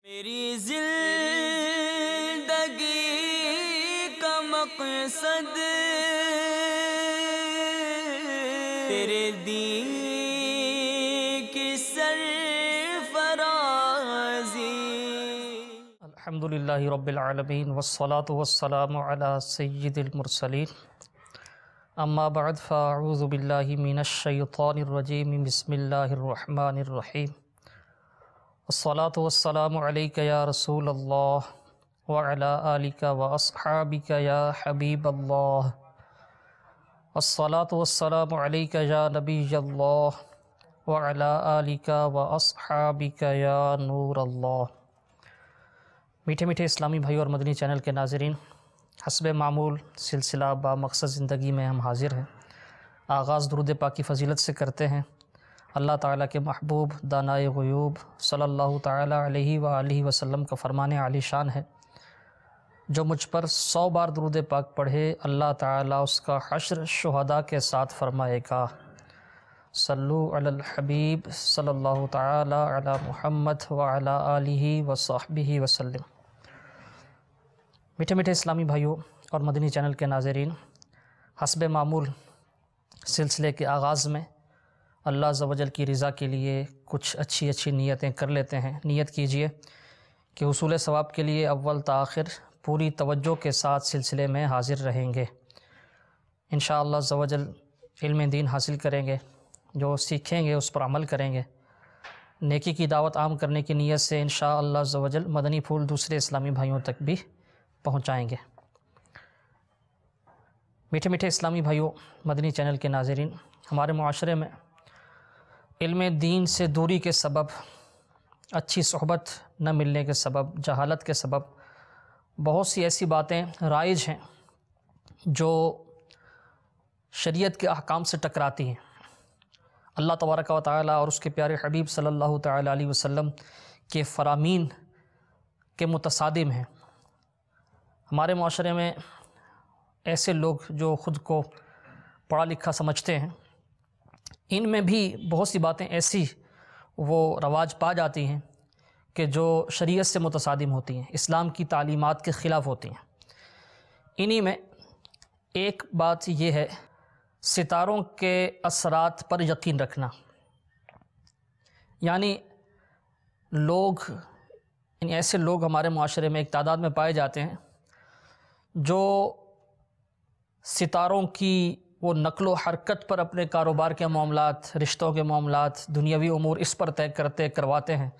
میری زندگی کا مقصد تیرے دین کی سرفرازی۔ الحمدللہ رب العالمین والصلاة والسلام علی سید المرسلین، اما بعد فاعوذ باللہ من الشیطان الرجیم، بسم اللہ الرحمن الرحیم۔ والصلاة والسلام علیک یا رسول اللہ وعلی آلک واصحابک یا حبیب اللہ، والصلاة والسلام علیک یا نبی اللہ وعلی آلک واصحابک یا نور اللہ۔ میٹھے میٹھے اسلامی بھائی اور مدنی چینل کے ناظرین، حسب معمول سلسلہ با مقصد زندگی میں ہم حاضر ہیں۔ آغاز درود پاک کی فضیلت سے کرتے ہیں۔ اللہ تعالیٰ کے محبوب دانائے غیوب صلی اللہ تعالیٰ علیہ وآلہ وسلم کا فرمان عالی شان ہے، جو مجھ پر 100 بار درود پاک پڑھے اللہ تعالیٰ اس کا حشر شہداء کے ساتھ فرمائے گا۔ صلو علی الحبیب صلی اللہ تعالیٰ علی محمد وعلی آلہ وصحبہ وسلم۔ میٹھے میٹھے اسلامی بھائیوں اور مدنی چینل کے ناظرین، حسب معمول سلسلے کے آغاز میں اللہ عز و جل کی رضا کے لیے کچھ اچھی نیتیں کر لیتے ہیں۔ نیت کیجئے کہ حصول ثواب کے لیے اول تا آخر پوری توجہ کے ساتھ سلسلے میں حاضر رہیں گے۔ انشاءاللہ عز و جل علم دین حاصل کریں گے، جو سیکھیں گے اس پر عمل کریں گے، نیکی کی دعوت عام کرنے کی نیت سے انشاءاللہ عز و جل مدنی پھول دوسرے اسلامی بھائیوں تک بھی پہنچائیں گے۔ میٹھے میٹھے اسلامی بھائیوں، مدنی چینل کے ناظرین، ہمارے معاشرے میں علم دین سے دوری کے سبب، اچھی صحبت نہ ملنے کے سبب، جہالت کے سبب بہت سی ایسی باتیں رائج ہیں جو شریعت کے احکام سے ٹکراتی ہیں، اللہ تبارک و تعالیٰ اور اس کے پیارے حبیب صلی اللہ تعالیٰ علیہ وسلم کے فرامین کے متصادم ہیں۔ ہمارے معاشرے میں ایسے لوگ جو خود کو پڑھا لکھا سمجھتے ہیں، ان میں بھی بہت سی باتیں ایسی وہ رواج پا جاتی ہیں کہ جو شریعت سے متصادم ہوتی ہیں، اسلام کی تعلیمات کے خلاف ہوتی ہیں۔ انہی میں ایک بات یہ ہے، ستاروں کے اثرات پر یقین رکھنا، یعنی ایسے لوگ ہمارے معاشرے میں ایک تعداد میں پائے جاتے ہیں جو ستاروں کی وہ نقل و حرکت پر اپنے کاروبار کے معاملات، رشتوں کے معاملات، دنیاوی امور اس پر طے کرواتے ہیں،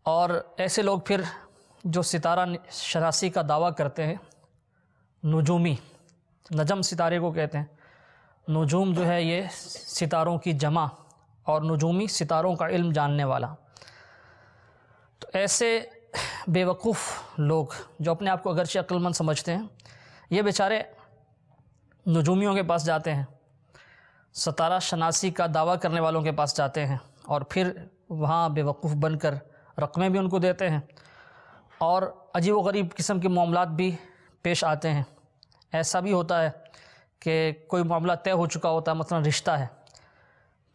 اور ایسے لوگ پھر جو ستارہ شناسی کا دعویٰ کرتے ہیں، نجومی، نجم ستارے کو کہتے ہیں، نجوم جو ہے یہ ستاروں کی جمع، اور نجومی ستاروں کا علم جاننے والا۔ تو ایسے بیوقوف لوگ جو اپنے آپ کو اگرچہ عقل مند سمجھتے ہیں، یہ بیچارے نجومیوں کے پاس جاتے ہیں، ستارہ شناسی کا دعویٰ کرنے والوں کے پاس جاتے ہیں، اور پھر وہاں بیوقوف بن کر رقمیں بھی ان کو دیتے ہیں، اور عجیب و غریب قسم کے معاملات بھی پیش آتے ہیں۔ ایسا بھی ہوتا ہے کہ کوئی معاملہ طے ہو چکا ہوتا ہے، مثلا رشتہ ہے،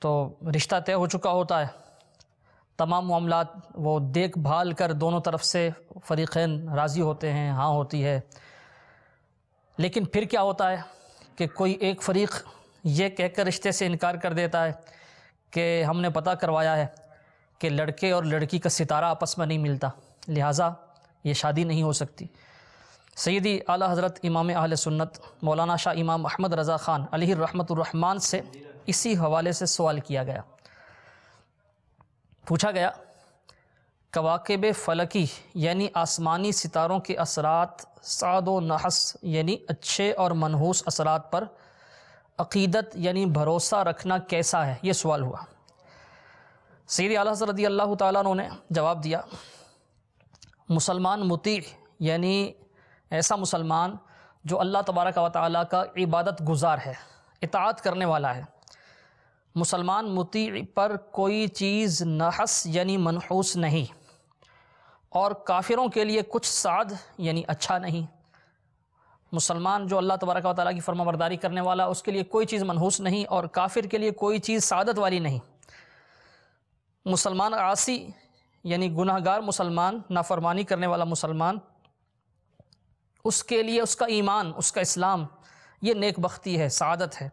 تو رشتہ طے ہو چکا ہوتا ہے، تمام معاملات وہ دیکھ بھال کر دونوں طرف سے فریقین راضی ہوتے ہیں، ہاں ہوتی ہے، لیکن پھر کیا ہوتا ہے کہ کوئی ایک فریق یہ کہہ کر رشتے سے انکار کر دیتا ہے کہ ہم نے پتہ کروایا ہے کہ لڑکے اور لڑکی کا ستارہ آپس میں نہیں ملتا، لہٰذا یہ شادی نہیں ہو سکتی۔ سیدی اعلیٰ حضرت امام اہل سنت مولانا شاہ امام احمد رضا خان علیہ الرحمۃ الرحمن سے اسی حوالے سے سوال کیا گیا، پوچھا گیا کواکب فلکی یعنی آسمانی ستاروں کے اثرات سعد و نحس یعنی اچھے اور منحوس اثرات پر عقیدت یعنی بھروسہ رکھنا کیسا ہے، یہ سوال ہوا۔ سیدی اعلیٰ حضرت رضی اللہ تعالیٰ عنہ نے جواب دیا، مسلمان مطیع یعنی ایسا مسلمان جو اللہ تبارک و تعالیٰ کا عبادت گزار ہے، اطاعت کرنے والا ہے، مسلمان مطیع پر کوئی چیز نحس یعنی منحوس نہیں، اور کافروں کے لیے کچھ سعد یعنی اچھا نہیں۔ مسلمان جو اللہ تبارک و تعالیٰ کی فرما برداری کرنے والا، اس کے لیے کوئی چیز منحوس نہیں، اور کافر کے لیے کوئی چیز سعادت والی نہیں۔ مسلمان عاصی یعنی گناہ گار مسلمان، نافرمانی کرنے والا مسلمان، اس کے لیے اس کا ایمان، اس کا اسلام یہ نیک بختی ہے، سعادت ہے۔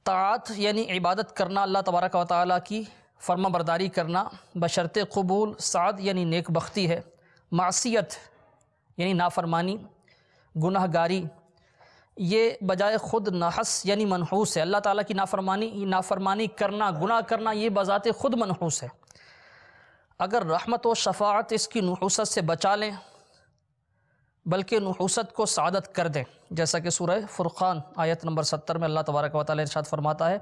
طاعت یعنی عبادت کرنا، اللہ تبارک و تعالیٰ کی فرما برداری کرنا بشرط قبول، سعد یعنی نیک بختی ہے۔ معصیت یعنی نافرمانی، گناہ گاری، یہ بجائے خود نحس یعنی منحوس ہے۔ اللہ تعالیٰ کی نافرمانی کرنا، گناہ کرنا یہ بذات خود منحوس ہے۔ اگر رحمت و شفاعت اس کی نحوست سے بچا لیں بلکہ نحوست کو سعادت کر دیں، جیسا کہ سورہ فرقان آیت نمبر 70 میں اللہ تبارک و تعالیٰ ارشاد فرماتا ہے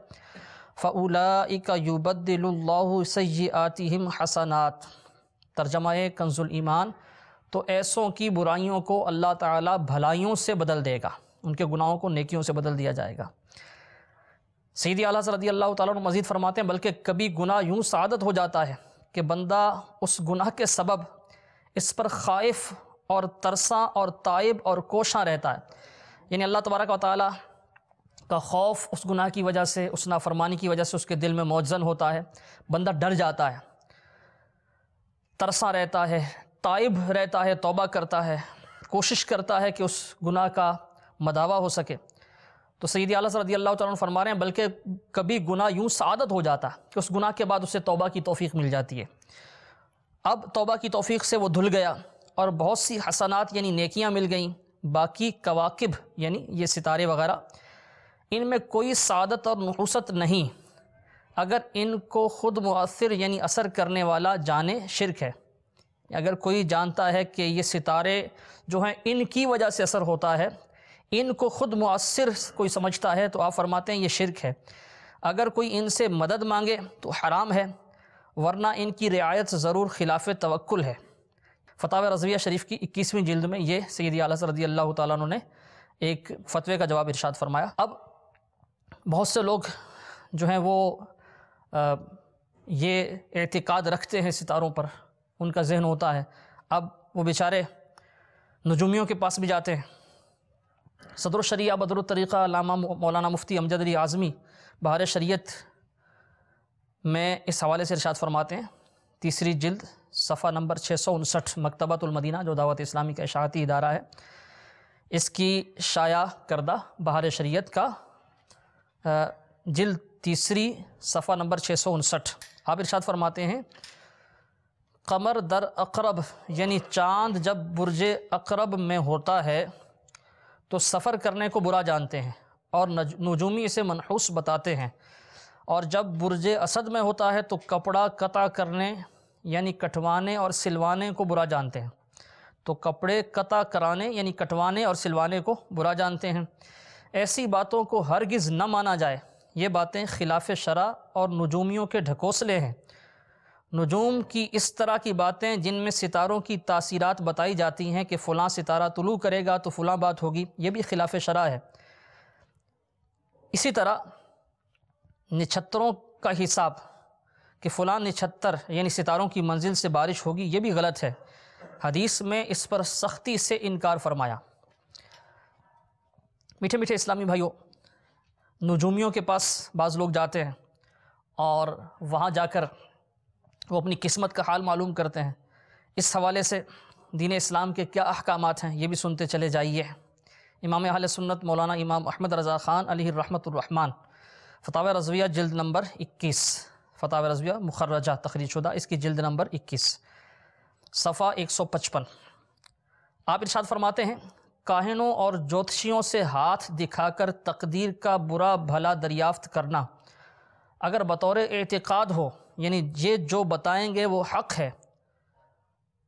فَأُولَئِكَ يُبَدِّلُ اللَّهُ سَيِّئَاتِهِمْ حَسَنَات۔ ترجمہ کنز الایمان، تو ایسوں کی برائیوں کو اللہ تعالیٰ بھلائیوں سے بدل دے گا، ان کے گناہوں کو نیکیوں سے بدل دیا جائے گا۔ سیدی اعلیٰ رضی اللہ تعالیٰ عنہ مزید فرماتے ہیں بلکہ کبھی گناہ یوں سعادت ہو جاتا ہے کہ بندہ اس گناہ کے سبب اس پر خائف اور ترساں اور تائب اور کوشاں رہتا ہے، یعنی اللہ تبارک و تعالیٰ کا خوف اس گناہ کی وجہ سے، اس نافرمانی کی وجہ سے اس کے دل میں موجزن ہوتا ہے، بندہ ڈر جاتا ہے، ترساں رہتا ہے، تائب رہتا ہے، توبہ کرتا ہے، کوشش کرتا ہے کہ اس گناہ کا مداوع ہو سکے۔ تو سیدی اعلیٰ رضی اللہ تعالیٰ عنہ فرما رہے ہیں بلکہ کبھی گناہ یوں سعادت ہو جاتا کہ اس گناہ کے بعد اسے توبہ کی توفیق مل جاتی ہے۔ اب توبہ کی توفیق سے وہ دھل گیا اور بہت سی حسنات یعنی نیکیاں مل گئیں، باقی کواکب یعنی یہ ستارے وغیرہ ان میں کوئی سعادت اور نحوست نہیں اگر ان کو خود مؤثر یعنی اثر کرنے والا جانے شرک ہے۔ اگر کوئی جانتا ہے کہ یہ ستارے جو ہیں ان کی وجہ سے اثر ہوتا ہے، ان کو خود مؤثر کوئی سمجھتا ہے تو آپ فرماتے ہیں یہ شرک ہے۔ اگر کوئی ان سے مدد مانگے تو حرام ہے، ورنہ ان کی رعایت ضرور خلاف توکل ہے۔ فتاوی رضویہ شریف کی 21ویں جلد میں یہ سیدی اعلیٰ رضی اللہ تعالیٰ عنہ نے ایک فتوے کا جواب ارشاد فرمایا۔ اب بہت سے لوگ جو ہیں وہ یہ اعتقاد رکھتے ہیں ستاروں پر، ان کا ذہن ہوتا ہے، اب وہ بیچارے نجومیوں کے پاس بھی جاتے ہیں۔ صدر الشریعہ بدر الطریقہ علامہ مولانا مفتی امجد علی اعظمی بہار شریعت میں اس حوالے سے ارشاد فرماتے ہیں، 3 جلد صفحہ نمبر 659، مکتبۃ المدینہ جو دعوت اسلامی کا اشاعتی ادارہ ہے، اس کی شائع کردہ بہار شریعت کا جلد 3 صفحہ نمبر 659، آپ ارشاد فرماتے ہیں قمر در اقرب یعنی چاند جب برج اقرب میں ہوتا ہے تو سفر کرنے کو برا جانتے ہیں اور نجومی اسے منحوس بتاتے ہیں، اور جب برج اسد میں ہوتا ہے تو کپڑا قطع کرنے یعنی کٹوانے اور سلوانے کو برا جانتے ہیں، تو کپڑے قطع کرانے یعنی کٹوانے اور سلوانے کو برا جانتے ہیں۔ ایسی باتوں کو ہرگز نہ مانا جائے، یہ باتیں خلاف شرع اور نجومیوں کے ڈھکوسلے ہیں۔ نجوم کی اس طرح کی باتیں جن میں ستاروں کی تاثیرات بتائی جاتی ہیں کہ فلاں ستارہ طلوع کرے گا تو فلاں بات ہوگی، یہ بھی خلاف شرع ہے۔ اسی طرح نچھتروں کا حساب کہ فلاں نچھتر یعنی ستاروں کی منزل سے بارش ہوگی، یہ بھی غلط ہے۔ حدیث میں اس پر سختی سے انکار فرمایا۔ میٹھے میٹھے اسلامی بھائیوں، نجومیوں کے پاس بعض لوگ جاتے ہیں اور وہاں جا کر وہ اپنی قسمت کا حال معلوم کرتے ہیں۔ اس حوالے سے دین اسلام کے کیا احکامات ہیں یہ بھی سنتے چلے جائیے۔ امام اہل سنت مولانا امام احمد رضا خان علیہ الرحمۃ الرحمن، فتاوی رضویہ جلد نمبر 21، فتاوی رضویہ مخرجہ تخریج شدہ، اس کی جلد نمبر 21 صفحہ 155، آپ ارشاد فرماتے ہیں کاہنوں اور جوتشیوں سے ہاتھ دکھا کر تقدیر کا برا بھلا دریافت کرنا اگر بطور اعتقاد ہو، یعنی یہ جو بتائیں گے وہ حق ہے،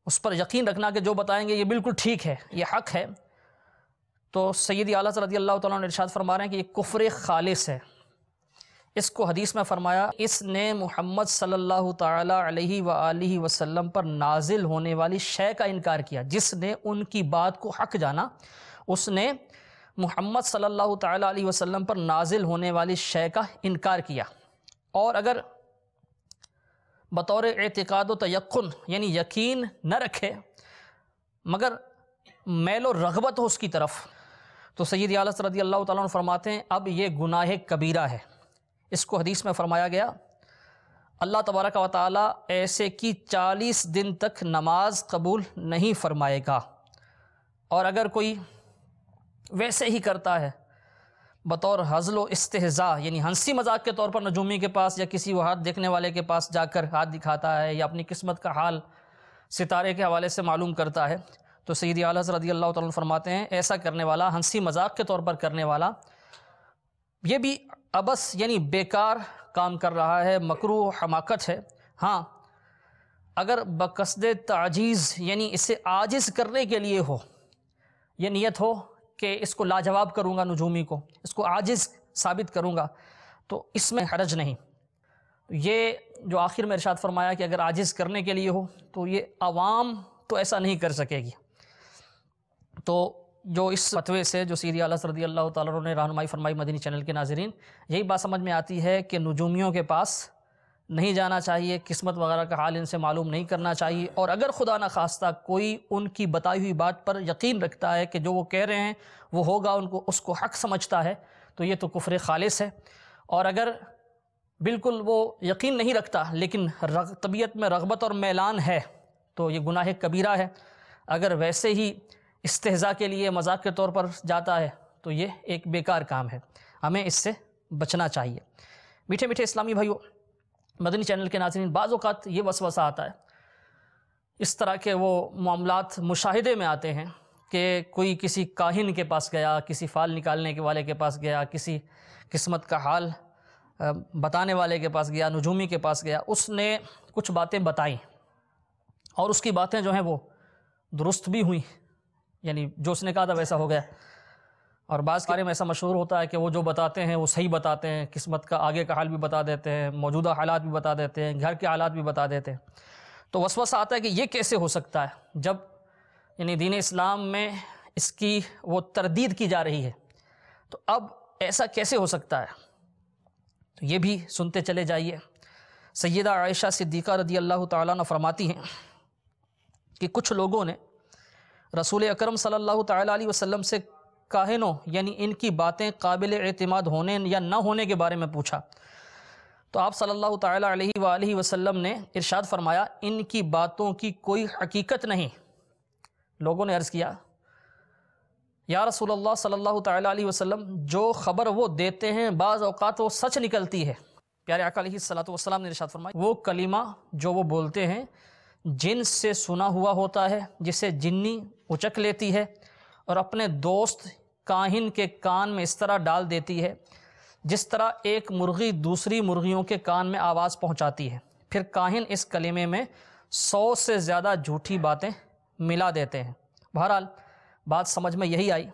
اس پر یقین رکھنا کہ جو بتائیں گے یہ بالکل ٹھیک ہے، یہ حق ہے، تو سیدی اعلیٰ رضی اللہ تعالیٰ عنہ ارشاد فرما رہے ہیں کہ یہ کفر خالص ہے۔ اس کو حدیث میں فرمایا اس نے محمد صلی اللہ تعالیٰ علیہ وآلہ وسلم پر نازل ہونے والی شے کا انکار کیا۔ جس نے ان کی بات کو حق جانا اس نے محمد صلی اللہ تعالیٰ علیہ وسلم پر نازل ہونے والی شے کا انکار کیا، اور اگر بطور اعتقاد و تیقن یعنی یقین نہ رکھے مگر میل و رغبت ہو اس کی طرف، تو سیدی اعلیٰ رضی اللہ تعالیٰ عنہ فرماتے ہیں اب یہ گناہ کبیرہ ہے۔ اس کو حدیث میں فرمایا گیا اللہ تبارک و تعالیٰ ایسے کی 40 دن تک نماز قبول نہیں فرمائے گا۔ اور اگر کوئی ویسے ہی کرتا ہے بطور ہزل و استہزاء، یعنی ہنسی مذاق کے طور پر نجومی کے پاس یا کسی وہ ہاتھ دیکھنے والے کے پاس جا کر ہاتھ دکھاتا ہے یا اپنی قسمت کا حال ستارے کے حوالے سے معلوم کرتا ہے، تو سیدی اعلیٰ حضرت رضی اللہ تعالیٰ عنہ فرماتے ہیں ایسا کرنے والا، ہنسی مذاق کے طور پر کرنے والا، یہ بھی عبث یعنی بیکار کام کر رہا ہے، مکروہ حماقت ہے۔ ہاں اگر بقصد تعجیز یعنی اسے عاجز کرنے کے لیے ہو، یہ نیت ہو کہ اس کو لاجواب کروں گا، نجومی کو اس کو عاجز ثابت کروں گا، تو اس میں حرج نہیں۔ یہ جو آخر میں ارشاد فرمایا کہ اگر عاجز کرنے کے لیے ہو تو یہ عوام تو ایسا نہیں کر سکے گی۔ تو جو اس فتوے سے جو سیدی اعلیٰ رضی اللہ تعالیٰ عنہ نے رہنمائی فرمائی مدنی چینل کے ناظرین، یہی بات سمجھ میں آتی ہے کہ نجومیوں کے پاس نہیں جانا چاہیے، قسمت وغیرہ کا حال ان سے معلوم نہیں کرنا چاہیے، اور اگر خدا نخواستہ کوئی ان کی بتائی ہوئی بات پر یقین رکھتا ہے کہ جو وہ کہہ رہے ہیں وہ ہوگا، اس کو حق سمجھتا ہے، تو یہ تو کفر خالص ہے۔ اور اگر بالکل وہ یقین نہیں رکھتا لیکن طبیعت میں رغبت اور میلان ہے تو یہ گناہ کبیرہ ہے۔ اگر ویسے ہی استہزاء کے لیے مذاق کے طور پر جاتا ہے تو یہ ایک بیکار کام ہے، ہمیں اس سے بچنا چاہیے۔ میٹھے میٹھے اسلامی بھائیو، مدنی چینل کے ناظرین، بعض اوقات یہ وسوسہ آتا ہے، اس طرح کے وہ معاملات مشاہدے میں آتے ہیں کہ کوئی کسی کاہن کے پاس گیا، کسی فال نکالنے کے والے کے پاس گیا، کسی قسمت کا حال بتانے والے کے پاس گیا، نجومی کے پاس گیا، اس نے کچھ باتیں بتائیں اور اس کی باتیں جو ہیں وہ درست بھی ہوئیں، یعنی جو اس نے کہا تھا ویسا ہو گیا۔ اور بعض کے بارے میں ایسا مشہور ہوتا ہے کہ وہ جو بتاتے ہیں وہ صحیح بتاتے ہیں، قسمت کا آگے کا حال بھی بتا دیتے ہیں، موجودہ حالات بھی بتا دیتے ہیں، گھر کے حالات بھی بتا دیتے ہیں۔ تو وسوسہ آتا ہے کہ یہ کیسے ہو سکتا ہے جب یعنی دین اسلام میں اس کی وہ تردید کی جا رہی ہے، تو اب ایسا کیسے ہو سکتا ہے؟ تو یہ بھی سنتے چلے جائیے۔ سیدہ عائشہ صدیقہ رضی اللہ تعالیٰ عنہ فرماتی ہیں کہ کچھ لوگوں نے رسول اکرم صلی اللہ تعالیٰ علیہ وسلم سے کاہنوں یعنی ان کی باتیں قابل اعتماد ہونے یا نہ ہونے کے بارے میں پوچھا، تو آپ صلی اللہ تعالیٰ علیہ وآلہ وسلم نے ارشاد فرمایا ان کی باتوں کی کوئی حقیقت نہیں۔ لوگوں نے عرض کیا یا رسول اللہ صلی اللہ تعالیٰ علیہ وسلم، جو خبر وہ دیتے ہیں بعض اوقات وہ سچ نکلتی ہے۔ پیارے آقا علیہ الصلوۃ نے ارشاد فرمایا وہ کلمہ جو وہ بولتے ہیں جن سے سنا ہوا ہوتا ہے، جسے جنی اچک لیتی ہے اور اپنے دوست کاہن کے کان میں اس طرح ڈال دیتی ہے جس طرح ایک مرغی دوسری مرغیوں کے کان میں آواز پہنچاتی ہے، پھر کاہن اس کلمے میں 100 سے زیادہ جھوٹی باتیں ملا دیتے ہیں۔ بہرحال بات سمجھ میں یہی آئی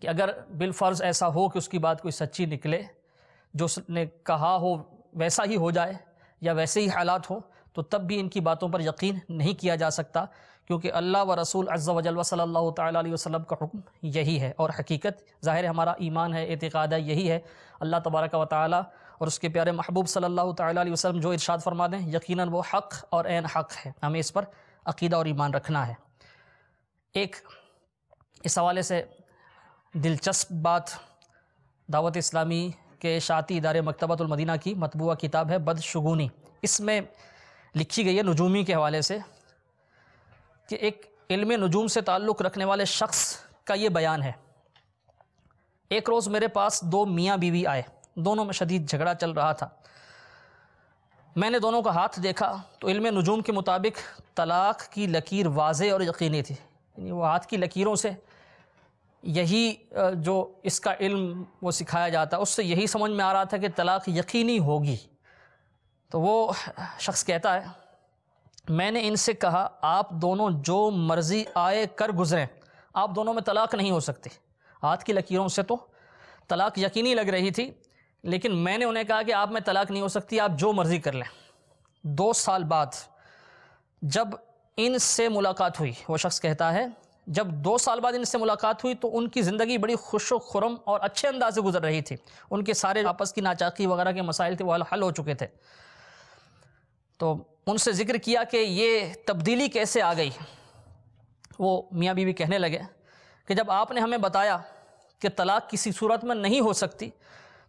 کہ اگر بالفرض ایسا ہو کہ اس کی بات کوئی سچی نکلے، جو اس نے کہا ہو ویسا ہی ہو جائے یا ویسے ہی حالات ہوں، تو تب بھی ان کی باتوں پر یقین نہیں کیا جا سکتا، کیونکہ اللہ و رسول عز و جل صلی اللہ تعالیٰ علیہ وسلم کا حکم یہی ہے، اور حقیقت ظاہر ہمارا ایمان ہے، اعتقاد ہے، یہی ہے۔ اللہ تبارک و تعالیٰ اور اس کے پیارے محبوب صلی اللہ تعالیٰ علیہ وسلم جو ارشاد فرما دیں یقیناً وہ حق اور عین حق ہے، ہمیں اس پر عقیدہ اور ایمان رکھنا ہے۔ ایک اس حوالے سے دلچسپ بات، دعوت اسلامی کے اشاعتی ادارے مکتبۃ المدینہ کی مطبوعہ کتاب ہے بدشگونی، اس میں لکھی گئی ہے نجومی کے حوالے سے کہ ایک علم نجوم سے تعلق رکھنے والے شخص کا یہ بیان ہے۔ ایک روز میرے پاس 2 میاں بیوی آئے، دونوں میں شدید جھگڑا چل رہا تھا۔ میں نے دونوں کا ہاتھ دیکھا تو علم نجوم کے مطابق طلاق کی لکیر واضح اور یقینی تھی، یعنی وہ ہاتھ کی لکیروں سے یہی جو اس کا علم وہ سکھایا جاتا ہے اس سے یہی سمجھ میں آ رہا تھا کہ طلاق یقینی ہوگی۔ تو وہ شخص کہتا ہے میں نے ان سے کہا آپ دونوں جو مرضی آئے کر گزریں، آپ دونوں میں طلاق نہیں ہو سکتی۔ ہاتھ کی لکیروں سے تو طلاق یقینی لگ رہی تھی، لیکن میں نے انہیں کہا کہ آپ میں طلاق نہیں ہو سکتی، آپ جو مرضی کر لیں۔ 2 سال بعد جب ان سے ملاقات ہوئی، وہ شخص کہتا ہے جب 2 سال بعد ان سے ملاقات ہوئی تو ان کی زندگی بڑی خوش و خرم اور اچھے انداز سے گزر رہی تھی، ان کے سارے آپس کی ناچاقی وغیرہ کے مسائل تھے وہ حل ہو چکے تھے۔ تو ان سے ذکر کیا کہ یہ تبدیلی کیسے آ گئی۔ وہ میاں بیوی کہنے لگے کہ جب آپ نے ہمیں بتایا کہ طلاق کسی صورت میں نہیں ہو سکتی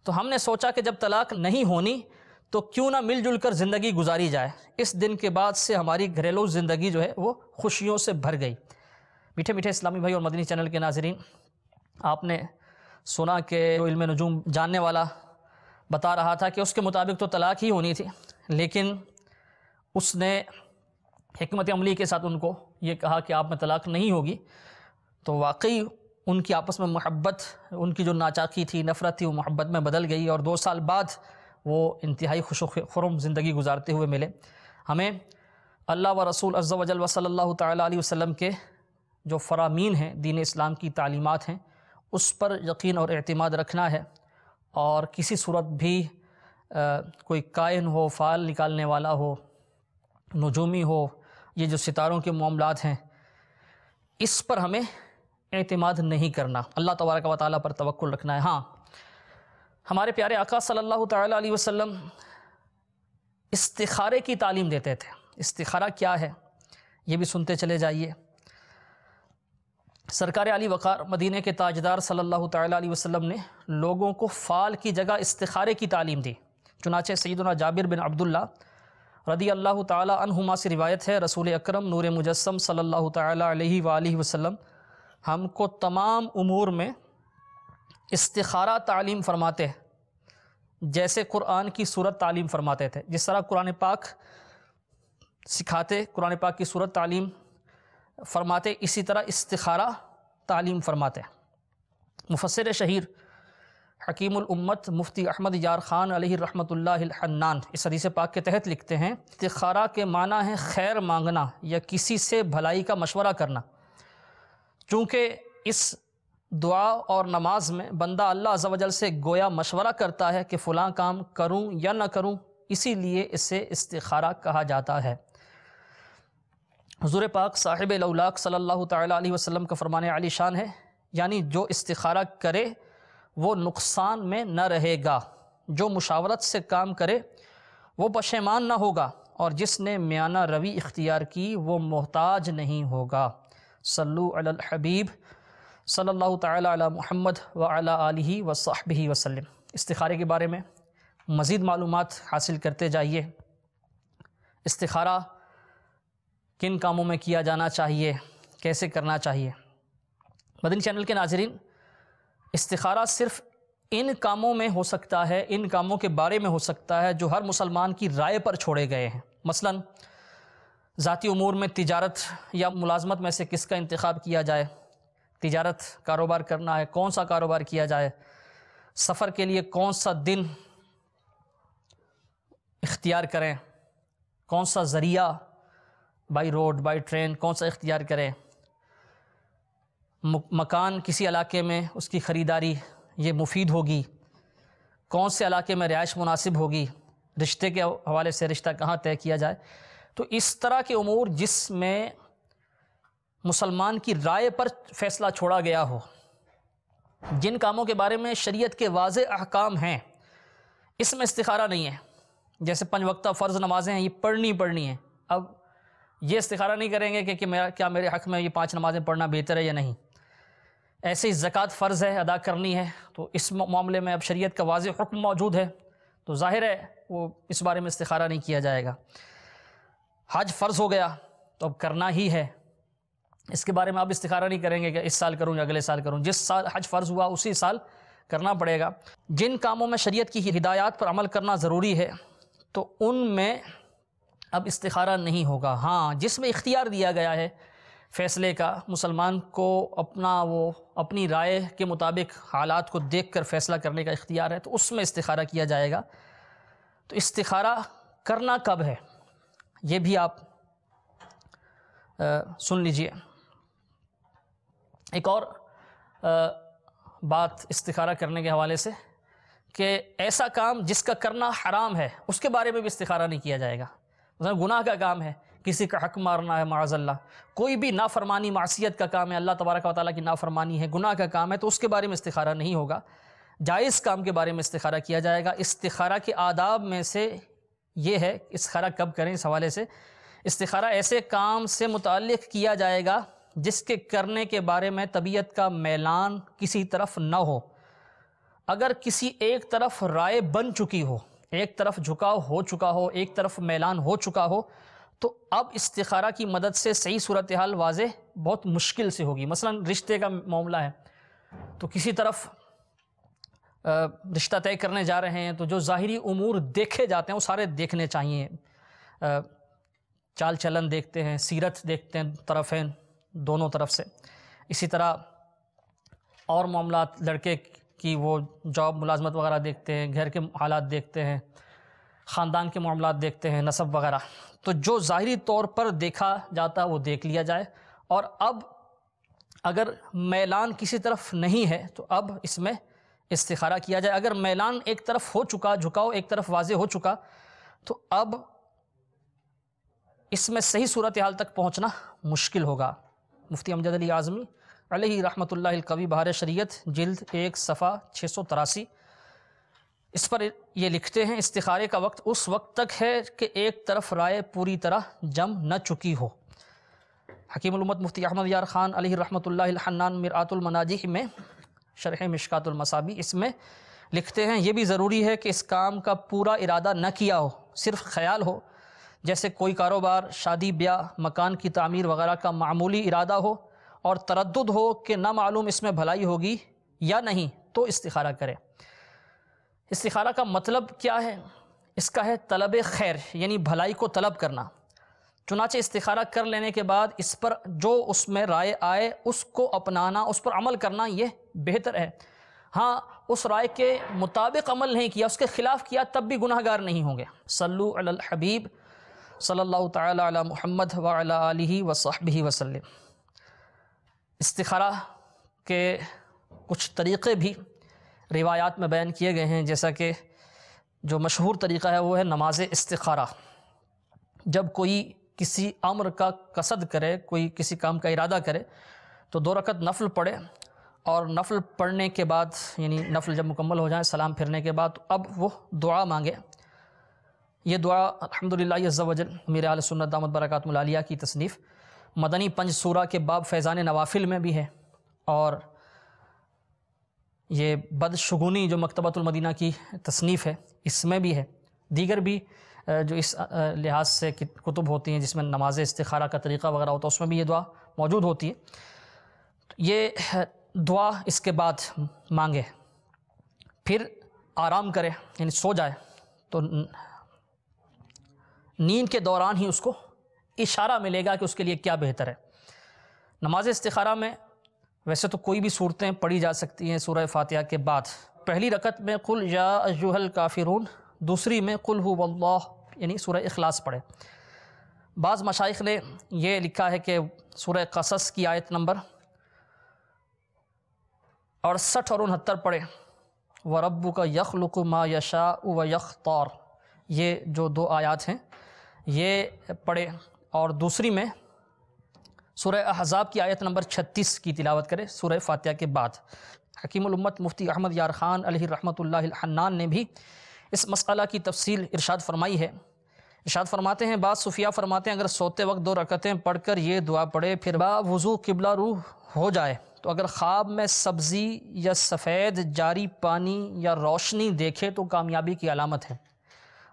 تو ہم نے سوچا کہ جب طلاق نہیں ہونی تو کیوں نہ مل جل کر زندگی گزاری جائے۔ اس دن کے بعد سے ہماری گھریلو زندگی جو ہے وہ خوشیوں سے بھر گئی۔ میٹھے میٹھے اسلامی بھائی اور مدنی چینل کے ناظرین، آپ نے سنا کہ علم نجوم جاننے والا بتا رہا تھا کہ اس کے مطابق تو طلاق ہی ہونی تھی، لیکن اس نے حکمت عملی کے ساتھ ان کو یہ کہا کہ آپ میں طلاق نہیں ہوگی، تو واقعی ان کی آپس میں محبت، ان کی جو ناچاقی تھی، نفرت تھی، وہ محبت میں بدل گئی، اور 2 سال بعد وہ انتہائی خوش و خرم زندگی گزارتے ہوئے ملے۔ ہمیں اللہ و رسول عز و جل و صلی اللہ تعالیٰ علیہ وسلم کے جو فرامین ہیں، دین اسلام کی تعلیمات ہیں، اس پر یقین اور اعتماد رکھنا ہے، اور کسی صورت بھی کوئی کائن ہو، فال نکالنے والا ہو، نجومی ہو، یہ جو ستاروں کے معاملات ہیں، اس پر ہمیں اعتماد نہیں کرنا، اللہ تبارک و تعالیٰ پر توکل رکھنا ہے۔ ہاں، ہمارے پیارے آقا صلی اللہ تعالیٰ علیہ وسلم استخارے کی تعلیم دیتے تھے۔ استخارہ کیا ہے یہ بھی سنتے چلے جائیے۔ سرکار علی وقار مدینہ کے تاجدار صلی اللہ تعالیٰ علیہ وسلم نے لوگوں کو فال کی جگہ استخارے کی تعلیم دی۔ چنانچہ سیدنا جابر بن عبداللہ رضی اللہ تعالیٰ عنہما سے روایت ہے، رسول اکرم نور مجسم صلی اللہ تعالیٰ علیہ وآلہ وسلم ہم کو تمام امور میں استخارہ تعلیم فرماتے ہیں، جیسے قرآن کی سورت تعلیم فرماتے تھے۔ جس طرح قرآن پاک سکھاتے، قرآن پاک کی سورت تعلیم فرماتے، اسی طرح استخارہ تعلیم فرماتے۔ مفسر شہیر حکیم الامت مفتی احمد یار خان علیہ رحمۃ اللہ الحنان اس حدیث پاک کے تحت لکھتے ہیں، استخارہ کے معنی ہے خیر مانگنا یا کسی سے بھلائی کا مشورہ کرنا۔ چونکہ اس دعا اور نماز میں بندہ اللہ عز و جل سے گویا مشورہ کرتا ہے کہ فلاں کام کروں یا نہ کروں، اسی لیے اسے استخارہ کہا جاتا ہے۔ حضور پاک صاحب الاولاق صلی اللہ تعالیٰ علیہ وسلم کا فرمان عالی شان ہے، یعنی جو استخارہ کرے وہ نقصان میں نہ رہے گا، جو مشاورت سے کام کرے وہ پشیمان نہ ہوگا، اور جس نے میانہ روی اختیار کی وہ محتاج نہیں ہوگا۔ صلو علی الحبیب صلی اللہ تعالیٰ علی محمد وعلی آلہ وصحبہ وسلم۔ استخارے کے بارے میں مزید معلومات حاصل کرتے جائیے۔ استخارہ کن کاموں میں کیا جانا چاہیے، کیسے کرنا چاہیے؟ مدنی چینل کے ناظرین، استخارہ صرف ان کاموں میں ہو سکتا ہے، ان کاموں کے بارے میں ہو سکتا ہے جو ہر مسلمان کی رائے پر چھوڑے گئے ہیں۔ مثلا ذاتی امور میں تجارت یا ملازمت میں سے کس کا انتخاب کیا جائے، تجارت کاروبار کرنا ہے، کون سا کاروبار کیا جائے، سفر کے لیے کون سا دن اختیار کریں، کون سا ذریعہ بائی روڈ بائی ٹرین کون سا اختیار کریں، مکان کسی علاقے میں اس کی خریداری یہ مفید ہوگی، کون سے علاقے میں رہائش مناسب ہوگی، رشتے کے حوالے سے رشتہ کہاں طے کیا جائے۔ تو اس طرح کے امور جس میں مسلمان کی رائے پر فیصلہ چھوڑا گیا ہو، جن کاموں کے بارے میں شریعت کے واضح احکام ہیں، اس میں استخارہ نہیں ہے۔ جیسے 5 وقتہ فرض نمازیں ہیں، یہ پڑھنی ہیں، اب یہ استخارہ نہیں کریں گے کہ کیا میرے حق میں یہ 5 نمازیں پڑھنا بہتر ہے یا نہیں۔ ایسے ہی زکوٰۃ فرض ہے، ادا کرنی ہے، تو اس معاملے میں اب شریعت کا واضح حکم موجود ہے، تو ظاہر ہے وہ اس بارے میں استخارہ نہیں کیا جائے گا۔ حج فرض ہو گیا تو اب کرنا ہی ہے، اس کے بارے میں آپ استخارہ نہیں کریں گے کہ اس سال کروں یا اگلے سال کروں، جس سال حج فرض ہوا اسی سال کرنا پڑے گا۔ جن کاموں میں شریعت کی ہدایات پر عمل کرنا ضروری ہے تو ان میں اب استخارہ نہیں ہوگا۔ ہاں، جس میں اختیار دیا گیا ہے فیصلے کا، مسلمان کو اپنی رائے کے مطابق حالات کو دیکھ کر فیصلہ کرنے کا اختیار ہے، تو اس میں استخارہ کیا جائے گا۔ تو استخارہ کرنا کب ہے یہ بھی آپ سن لیجئے۔ ایک اور بات استخارہ کرنے کے حوالے سے کہ ایسا کام جس کا کرنا حرام ہے اس کے بارے میں بھی استخارہ نہیں کیا جائے گا۔ مثلا گناہ کا کام ہے، کسی کا حق مارنا ہے معاذ اللہ، کوئی بھی نافرمانی معصیت کا کام ہے، اللہ تبارک و تعالیٰ کی نافرمانی ہے، گناہ کا کام ہے، تو اس کے بارے میں استخارہ نہیں ہوگا۔ جائز کام کے بارے میں استخارہ کیا جائے گا۔ استخارہ کے آداب میں سے یہ ہے، استخارہ کب کریں اس حوالے سے، استخارہ ایسے کام سے متعلق کیا جائے گا جس کے کرنے کے بارے میں طبیعت کا میلان کسی طرف نہ ہو۔ اگر کسی ایک طرف رائے بن چکی ہو، ایک طرف جھکاؤ ہو چکا ہو، ایک طرف میلان ہو چکا ہو، تو اب استخارہ کی مدد سے صحیح صورتحال واضح بہت مشکل سے ہوگی۔ مثلا رشتے کا معاملہ ہے تو کسی طرف رشتہ طے کرنے جا رہے ہیں تو جو ظاہری امور دیکھے جاتے ہیں وہ سارے دیکھنے چاہیے، چال چلن دیکھتے ہیں، سیرت دیکھتے ہیں طرفین دونوں طرف سے۔ اسی طرح اور معاملات، لڑکے کی وہ جاب ملازمت وغیرہ دیکھتے ہیں، گھر کے حالات دیکھتے ہیں، خاندان کے معاملات دیکھتے ہیں، نسب وغیرہ۔ تو جو ظاہری طور پر دیکھا جاتا ہے وہ دیکھ لیا جائے، اور اب اگر میلان کسی طرف نہیں ہے تو اب اس میں استخارہ کیا جائے۔ اگر میلان ایک طرف ہو چکا، جھکاؤ ایک طرف واضح ہو چکا، تو اب اس میں صحیح صورتحال تک پہنچنا مشکل ہوگا۔ مفتی امجد علی اعظمی علیہ رحمۃ اللہ القوی بہار شریعت جلد 1 صفحہ 683 اس پر یہ لکھتے ہیں، استخارے کا وقت اس وقت تک ہے کہ ایک طرف رائے پوری طرح جم نہ چکی ہو۔ حکیم الامت مفتی احمد یار خان علیہ رحمۃ اللہ الحنان مرآت المناجح میں شرح مشکات المصابیح اس میں لکھتے ہیں، یہ بھی ضروری ہے کہ اس کام کا پورا ارادہ نہ کیا ہو، صرف خیال ہو، جیسے کوئی کاروبار، شادی بیاہ، مکان کی تعمیر وغیرہ کا معمولی ارادہ ہو اور تردد ہو کہ نہ معلوم اس میں بھلائی ہوگی یا نہیں، تو استخارہ کرے۔ استخارہ کا مطلب کیا ہے؟ اس کا ہے طلب خیر، یعنی بھلائی کو طلب کرنا۔ چنانچہ استخارہ کر لینے کے بعد اس پر جو اس میں رائے آئے اس کو اپنانا، اس پر عمل کرنا یہ بہتر ہے۔ ہاں، اس رائے کے مطابق عمل نہیں کیا، اس کے خلاف کیا، تب بھی گناہ گار نہیں ہوں گے۔ صلو علی الحبیب صلی اللہ تعالی علی محمد وعلی آلہ وصحبہ وسلم۔ استخارہ کے کچھ طریقے بھی روایات میں بیان کیے گئے ہیں، جیسا کہ جو مشہور طریقہ ہے وہ ہے نماز استخارہ۔ جب کوئی کسی امر کا قصد کرے، کوئی کسی کام کا ارادہ کرے تو 2 رکعت نفل پڑھے، اور نفل پڑھنے کے بعد یعنی نفل جب مکمل ہو جائے سلام پھرنے کے بعد اب وہ دعا مانگے۔ یہ دعا الحمدللہ عز و جل میرے اہل سنت دامت برکاتہم العالیہ کی تصنیف مدنی 5 سورہ کے باب فیضان نوافل میں بھی ہے، اور یہ بدشگونی جو مکتبۃ المدینہ کی تصنیف ہے اس میں بھی ہے، دیگر بھی جو اس لحاظ سے کتب ہوتی ہیں جس میں نماز استخارہ کا طریقہ وغیرہ ہوتا ہے اس میں بھی یہ دعا موجود ہوتی ہے۔ یہ دعا اس کے بعد مانگے، پھر آرام کرے، یعنی سو جائے، تو نیند کے دوران ہی اس کو اشارہ ملے گا کہ اس کے لیے کیا بہتر ہے۔ نماز استخارہ میں ویسے تو کوئی بھی صورتیں پڑھی جا سکتی ہیں سورہ فاتحہ کے بعد۔ پہلی رکعت میں قل یا ایھا الکافرون، دوسری میں قل ھو اللہ یعنی سورہ اخلاص پڑھے۔ بعض مشائخ نے یہ لکھا ہے کہ سورہ قصص کی آیت نمبر 68 اور 69 پڑھے، وَرَبُّكَ يَخْلُقُ مَا يَشَاءُ وَيَخْتَارُ، یہ جو 2 آیات ہیں یہ پڑھے، اور دوسری میں سورہ احزاب کی آیت نمبر 36 کی تلاوت کرے سورہ فاتحہ کے بعد۔ حکیم الامت مفتی احمد یار خان علیہ رحمۃ اللہ الحنان نے بھی اس مسئلہ کی تفصیل ارشاد فرمائی ہے۔ ارشاد فرماتے ہیں، بعض صوفیاء فرماتے ہیں اگر سوتے وقت 2 رکعتیں پڑھ کر یہ دعا پڑھے پھر با وضو قبلہ رو ہو جائے تو اگر خواب میں سبزی یا سفید جاری پانی یا روشنی دیکھے تو کامیابی کی علامت ہے،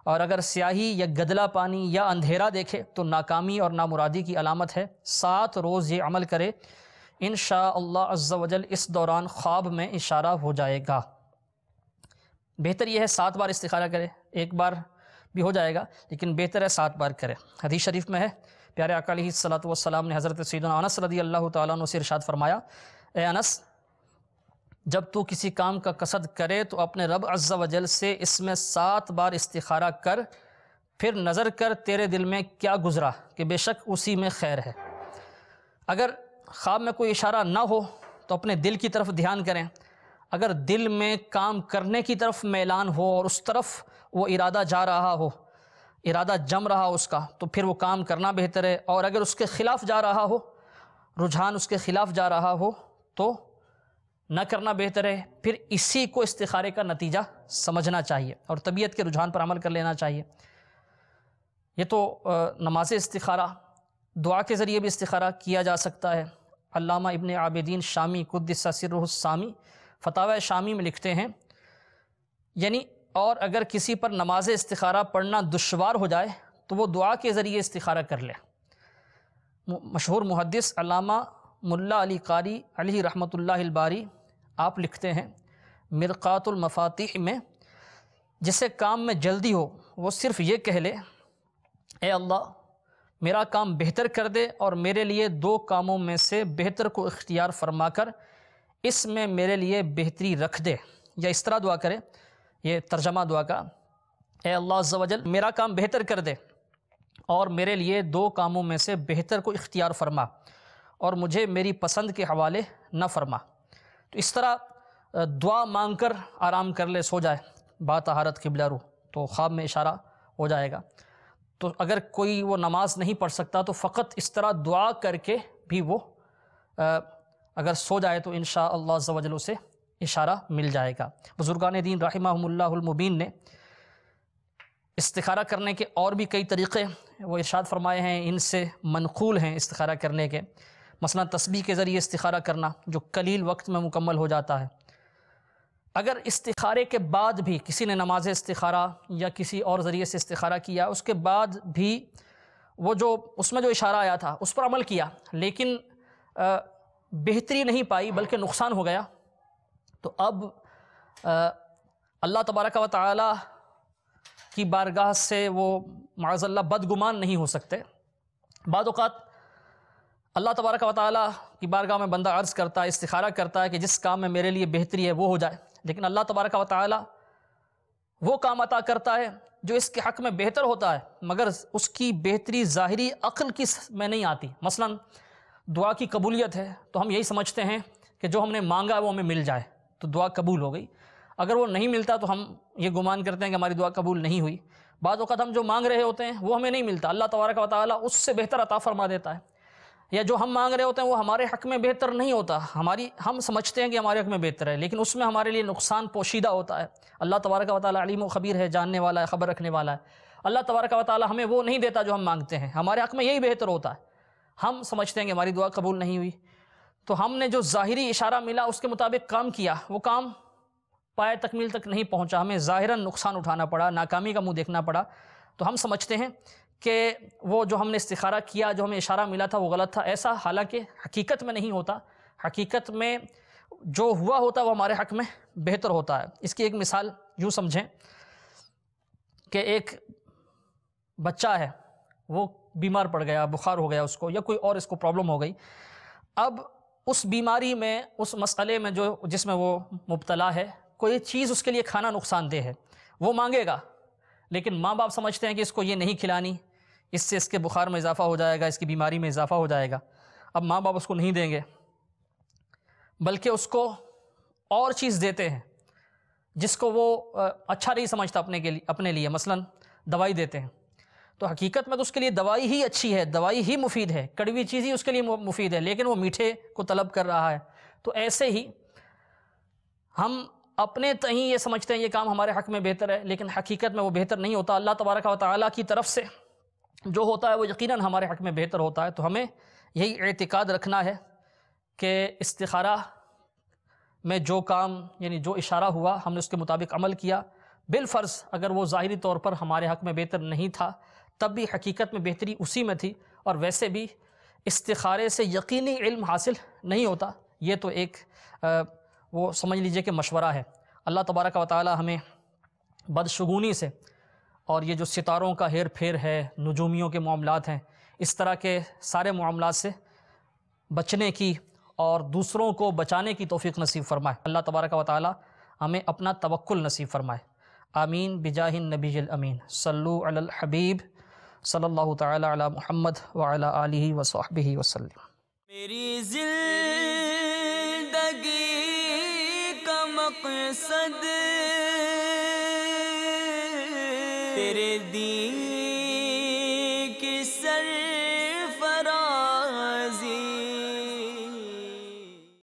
اور اگر سیاہی یا گدلا پانی یا اندھیرا دیکھے تو ناکامی اور نامرادی کی علامت ہے۔ 7 روز یہ عمل کرے، انشاءاللہ عز و جل اس دوران خواب میں اشارہ ہو جائے گا۔ بہتر یہ ہے 7 بار استخارہ کرے، 1 بار بھی ہو جائے گا لیکن بہتر ہے 7 بار کرے۔ حدیث شریف میں ہے، پیارے آقا علیہ الصلوۃ والسلام نے حضرت سیدنا انس رضی اللہ تعالیٰ عنہ سے ارشاد فرمایا، اے انس، جب تو کسی کام کا قصد کرے تو اپنے رب عز و جل سے اس میں 7 بار استخارہ کر، پھر نظر کر تیرے دل میں کیا گزرا کہ بے شک اسی میں خیر ہے۔ اگر خواب میں کوئی اشارہ نہ ہو تو اپنے دل کی طرف دھیان کریں، اگر دل میں کام کرنے کی طرف میلان ہو اور اس طرف وہ ارادہ جا رہا ہو، ارادہ جم رہا ہو اس کا، تو پھر وہ کام کرنا بہتر ہے، اور اگر اس کے خلاف جا رہا ہو، رجحان اس کے خلاف جا رہا ہو تو نہ کرنا بہتر ہے۔ پھر اسی کو استخارے کا نتیجہ سمجھنا چاہیے اور طبیعت کے رجحان پر عمل کر لینا چاہیے۔ یہ تو نماز استخارہ، دعا کے ذریعے بھی استخارہ کیا جا سکتا ہے۔ علامہ ابن عابدین شامی قدس سرہ السامی فتاوی شامی میں لکھتے ہیں، یعنی اور اگر کسی پر نماز استخارہ پڑھنا دشوار ہو جائے تو وہ دعا کے ذریعے استخارہ کر لے۔ مشہور محدث علامہ ملا علی قاری علیہ رحمۃ اللہ الباری آپ لکھتے ہیں مرقات المفاتیح میں، جسے کام میں جلدی ہو وہ صرف یہ کہہ لے، اے اللہ میرا کام بہتر کر دے اور میرے لیے 2 کاموں میں سے بہتر کو اختیار فرما کر اس میں میرے لیے بہتری رکھ دے۔ یا اس طرح دعا کرے، یہ ترجمہ دعا کا، اے اللہ عز و جل میرا کام بہتر کر دے اور میرے لیے 2 کاموں میں سے بہتر کو اختیار فرما اور مجھے میری پسند کے حوالے نہ فرما۔ تو اس طرح دعا مانگ کر آرام کر لے، سو جائے باطہارت قبلہ رو، تو خواب میں اشارہ ہو جائے گا۔ تو اگر کوئی وہ نماز نہیں پڑھ سکتا تو فقط اس طرح دعا کر کے بھی وہ اگر سو جائے تو انشاءاللہ عز و جل اسے اشارہ مل جائے گا۔ بزرگان دین رحمہم اللہ المبین نے استخارہ کرنے کے اور بھی کئی طریقے وہ ارشاد فرمائے ہیں، ان سے منقول ہیں استخارہ کرنے کے، مثلا تسبیح کے ذریعے استخارہ کرنا جو قلیل وقت میں مکمل ہو جاتا ہے۔ اگر استخارے کے بعد بھی کسی نے نماز استخارہ یا کسی اور ذریعے سے استخارہ کیا، اس کے بعد بھی وہ جو اس میں جو اشارہ آیا تھا اس پر عمل کیا لیکن بہتری نہیں پائی بلکہ نقصان ہو گیا، تو اب اللہ تبارک و تعالی کی بارگاہ سے وہ معاذ اللہ بدگمان نہیں ہو سکتے۔ بعض اوقات اللہ تبارک و تعالی کی بارگاہ میں بندہ عرض کرتا ہے، استخارہ کرتا ہے کہ جس کام میں میرے لیے بہتری ہے وہ ہو جائے، لیکن اللہ تبارک و تعالی وہ کام عطا کرتا ہے جو اس کے حق میں بہتر ہوتا ہے، مگر اس کی بہتری ظاہری عقل کی میں نہیں آتی۔ مثلا دعا کی قبولیت ہے تو ہم یہی سمجھتے ہیں کہ جو ہم نے مانگا وہ ہمیں مل جائے تو دعا قبول ہو گئی، اگر وہ نہیں ملتا تو ہم یہ گمان کرتے ہیں کہ ہماری دعا قبول نہیں ہوئی۔ بعض اوقات ہم جو مانگ رہے ہوتے ہیں وہ ہمیں نہیں ملتا، اللہ تبارک و تعالی اس سے بہتر عطا فرما دیتا ہے، یا جو ہم مانگ رہے ہوتے ہیں وہ ہمارے حق میں بہتر نہیں ہوتا، ہم سمجھتے ہیں کہ ہمارے حق میں بہتر ہے لیکن اس میں ہمارے لیے نقصان پوشیدہ ہوتا ہے۔ اللہ تبارک و تعالی علیم و خبیر ہے، جاننے والا ہے، خبر رکھنے والا ہے۔ اللہ تبارک و تعالی ہمیں وہ نہیں دیتا جو ہم مانگتے ہیں، ہمارے حق میں یہی بہتر ہوتا ہے، ہم سمجھتے ہیں کہ ہماری دعا قبول نہیں ہوئی، تو ہم نے جو ظاہری اشارہ ملا اس کے مطابق کام کیا، وہ کام پائے تکمیل تک نہیں پہنچا، ہمیں ظاہراً نقصان اٹھانا پڑا، ناکامی کا منہ دیکھنا پڑا، تو ہم سمجھتے ہیں کہ وہ جو ہم نے استخارہ کیا، جو ہمیں اشارہ ملا تھا وہ غلط تھا۔ ایسا حالانکہ حقیقت میں نہیں ہوتا، حقیقت میں جو ہوا ہوتا وہ ہمارے حق میں بہتر ہوتا ہے۔ اس کی ایک مثال یوں سمجھیں کہ ایک بچہ ہے، وہ بیمار پڑ گیا، بخار ہو گیا اس کو، یا کوئی اور اس کو پرابلم ہو گئی، اب اس بیماری میں، اس مسئلے میں جس میں وہ مبتلا ہے، کوئی چیز اس کے لیے کھانا نقصان دہ ہے، وہ مانگے گا لیکن ماں باپ سمجھتے ہیں کہ اس کو یہ نہیں کھلانی، اس سے اس کے بخار میں اضافہ ہو جائے گا، اس کی بیماری میں اضافہ ہو جائے گا۔ اب ماں باپ اس کو نہیں دیں گے بلکہ اس کو اور چیز دیتے ہیں جس کو وہ اچھا نہیں سمجھتا اپنے لیے، مثلا دوائی دیتے ہیں، تو حقیقت میں تو اس کے لیے دوائی ہی اچھی ہے، دوائی ہی مفید ہے، کڑوی چیز ہی اس کے لیے مفید ہے، لیکن وہ میٹھے کو طلب کر رہا ہے۔ تو ایسے ہی ہم اپنے تئیں یہ سمجھتے ہیں یہ کام ہمارے حق میں بہتر ہے لیکن حقیقت میں وہ بہتر نہیں ہوتا، اللہ تبارک و تعالیٰ کی طرف سے جو ہوتا ہے وہ یقیناً ہمارے حق میں بہتر ہوتا ہے۔ تو ہمیں یہی اعتقاد رکھنا ہے کہ استخارہ میں جو کام، یعنی جو اشارہ ہوا ہم نے اس کے مطابق عمل کیا، بالفرض اگر وہ ظاہری طور پر ہمارے حق میں بہتر نہیں تھا تب بھی حقیقت میں بہتری اسی میں تھی، اور ویسے بھی استخارے سے یقینی علم حاصل نہیں ہوتا، یہ تو ایک وہ سمجھ لیجئے کہ مشورہ ہے۔ اللہ تبارک و تعالی ہمیں بدشگونی سے اور یہ جو ستاروں کا ہیر پھیر ہے، نجومیوں کے معاملات ہیں، اس طرح کے سارے معاملات سے بچنے کی اور دوسروں کو بچانے کی توفیق نصیب فرمائے۔ اللہ تبارک و تعالی ہمیں اپنا توکل نصیب فرمائے۔ آمین بجاہ النبی الامین۔ صلو علی الحبیب صلی اللہ تعالی علی محمد وعلی آلہ وصحبہ وسلم۔ میری زندگی کا مقصد تیرے دین